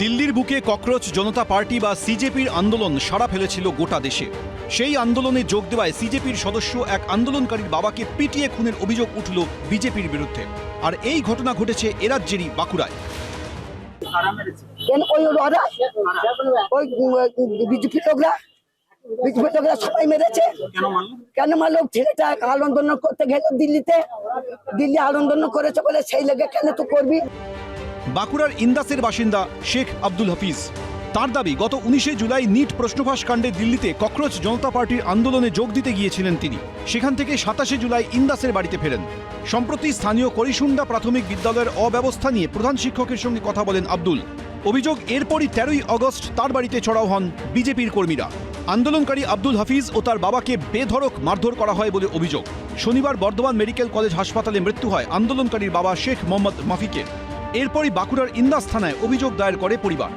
দিল্লির বুকে ককরোচ জনতা পার্টি বা সিজেপির আন্দোলন সাড়া ফেলেছিল গোটা দেশে। সেই আন্দোলনে যোগ দেওয়ায় সিজেপির সদস্য এক আন্দোলনকারীর বাবাকে পিটিয়ে খুনের অভিযোগ উঠল বিজেপির বিরুদ্ধে। আর এই ঘটনা ঘটেছে এ রাজ্যেরই বাঁকুড়ায়। সবাই মেরেছে কেন মারলো? ছেলেটা আন্দোলন করতে গেল দিল্লি আন্দোলন করেছে বলে সেই লেগে কেন তো করবি। বাঁকুড়ার ইন্দাসের বাসিন্দা শেখ আব্দুল হাফিজ। তার দাবি, গত 19শে জুলাই নিট প্রশ্নফাঁস কাণ্ডে দিল্লিতে ককরোচ জনতা পার্টির আন্দোলনে যোগ দিতে গিয়েছিলেন তিনি। সেখান থেকে 27শে জুলাই ইন্দাসের বাড়িতে ফেরেন। সম্প্রতি স্থানীয় করিসুন্ডা প্রাথমিক বিদ্যালয়ের অব্যবস্থা নিয়ে প্রধান শিক্ষকের সঙ্গে কথা বলেন আব্দুল। অভিযোগ, এরপরই 13ই আগস্ট তার বাড়িতে চড়াও হন বিজেপির কর্মীরা। আন্দোলনকারী আব্দুল হাফিজ ও তার বাবাকে বেধড়ক মারধর করা হয় বলে অভিযোগ। শনিবার বর্ধমান মেডিকেল কলেজ হাসপাতালে মৃত্যু হয় আন্দোলনকারীর বাবা শেখ মোহাম্মদ মাফিকের। এরপরই বাঁকুড়ার ইন্দাস থানায় অভিযোগ দায়ের করে পরিবার।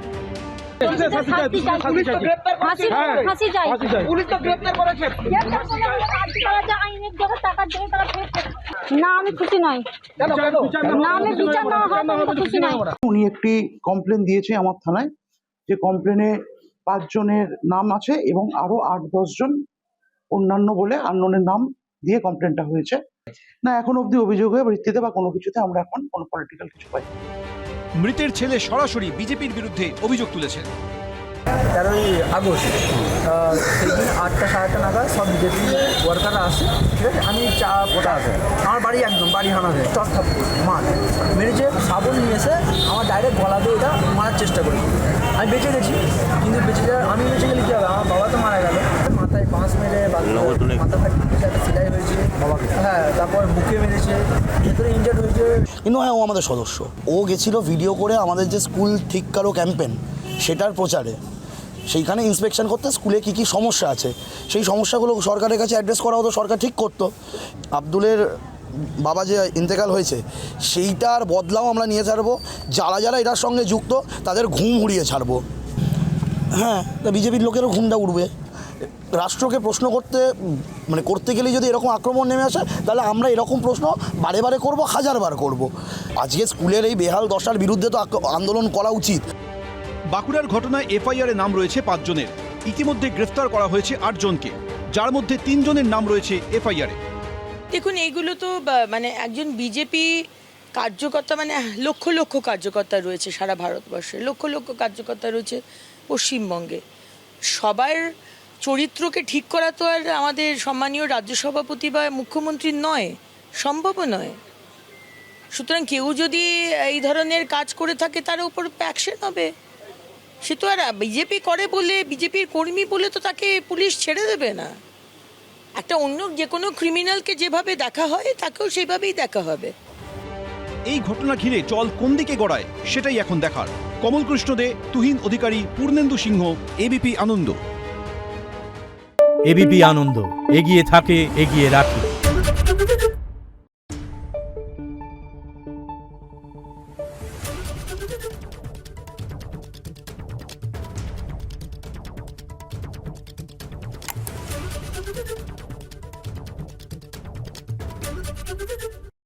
উনি একটি কমপ্লেন দিয়েছে আমার থানায়, যে কমপ্লেনে 5 জনের নাম আছে এবং আরো 8-10 জন অন্যান্য বলে আননোনের নাম দিয়ে কমপ্লেনটা হয়েছে। না, এখন অবধি অভিযোগের ভিত্তিতে বা কোনো কিছুতে আমরা এখন কোনো পলিটিক্যাল কিছু পাই। মৃতের ছেলে সরাসরি বিজেপির বিরুদ্ধে অভিযোগ তুলেছেন। 13ই আগস্ট সেই দিন 8টা 8:30 নাগাদ সব বিজেপি ওয়ার্কাররা আসে, ঠিক আছে। আমি চা কোথা আছে আমার বাড়ি, একদম বাড়ি হানাতে চটথাপ্পুর মাঠ মেরেছে। সাবল নিয়ে এসে আমার ডাইরেক্ট গলা দিয়ে এটা মারার চেষ্টা করি। আমি বেঁচে গেছি, কিন্তু আমি বেঁচে গেলে কী হবে? আমার বাবা তো মারা গেল। মাথায় বাঁশ মেরে মাথা ফাটিয়ে একটা সেলাই হয়েছে বাবাকে, হ্যাঁ। তারপর বুকে মেরেছে, ভেতরে ইনজার্ড হয়েছে। কিন্তু হ্যাঁ, ও আমাদের সদস্য। ও গেছিল ভিডিও করে আমাদের যে স্কুল ঠিক কারো ক্যাম্পেন সেটার প্রচারে, সেইখানে ইন্সপেকশন করতে স্কুলে কী কী সমস্যা আছে সেই সমস্যাগুলো সরকারের কাছে অ্যাড্রেস করা হতো, সরকার ঠিক করতো। আব্দুলের বাবা যে ইন্তেকাল হয়েছে সেইটার বদলাও আমরা নিয়ে ছাড়বো। যারা যারা এটার সঙ্গে যুক্ত তাদের ঘুম উড়িয়ে ছাড়বো। হ্যাঁ, বিজেপির লোকেরও ঘুমটা উড়বে। রাষ্ট্রকে প্রশ্ন করতে গেলে যদি এরকম আক্রমণ নেমে আসে, তাহলে আমরা এরকম প্রশ্ন বারে বারে করবো, হাজারবার করব। আজকে স্কুলের এই বেহাল দশার বিরুদ্ধে তো আন্দোলন করা উচিত। বাঁকুড়ার ঘটনায় এফআইআরে নাম রয়েছে 5 জনের। ইতিমধ্যে গ্রেফতার করা হয়েছে 8 জনকে, যার মধ্যে 3 জনের নাম রয়েছে এফআইআরে। দেখুন, এইগুলো তো মানে একজন বিজেপি কার্যকর্তা, মানে লক্ষ লক্ষ কার্যকর্তা রয়েছে সারা ভারতবর্ষে, লক্ষ লক্ষ কার্যকর্তা রয়েছে পশ্চিমবঙ্গে। সবার চরিত্রকে ঠিক করা তো আর আমাদের সম্মানীয় রাজ্য সভাপতি বা মুখ্যমন্ত্রীর নয়, সম্ভবও নয়। সুতরাং কেউ যদি এই ধরনের কাজ করে থাকে তার উপর অ্যাকশন হবে। সে তো আর বিজেপি করে বলে, বিজেপির কর্মী বলে তো তাকে পুলিশ ছেড়ে দেবে না। একটা অন্য যে কোনো ক্রিমিনালকে যেভাবে দেখা হয় তাকেও সেভাবেই দেখা হবে। এই ঘটনা ঘিরে জল কোন দিকে গড়ায় সেটাই এখন দেখার। কমল কৃষ্ণ দে, তুহিন অধিকারী, পূর্ণেন্দু সিংহ, এবিপি আনন্দ। এবিপি আনন্দ, এগিয়ে থাকে, এগিয়ে রাখে।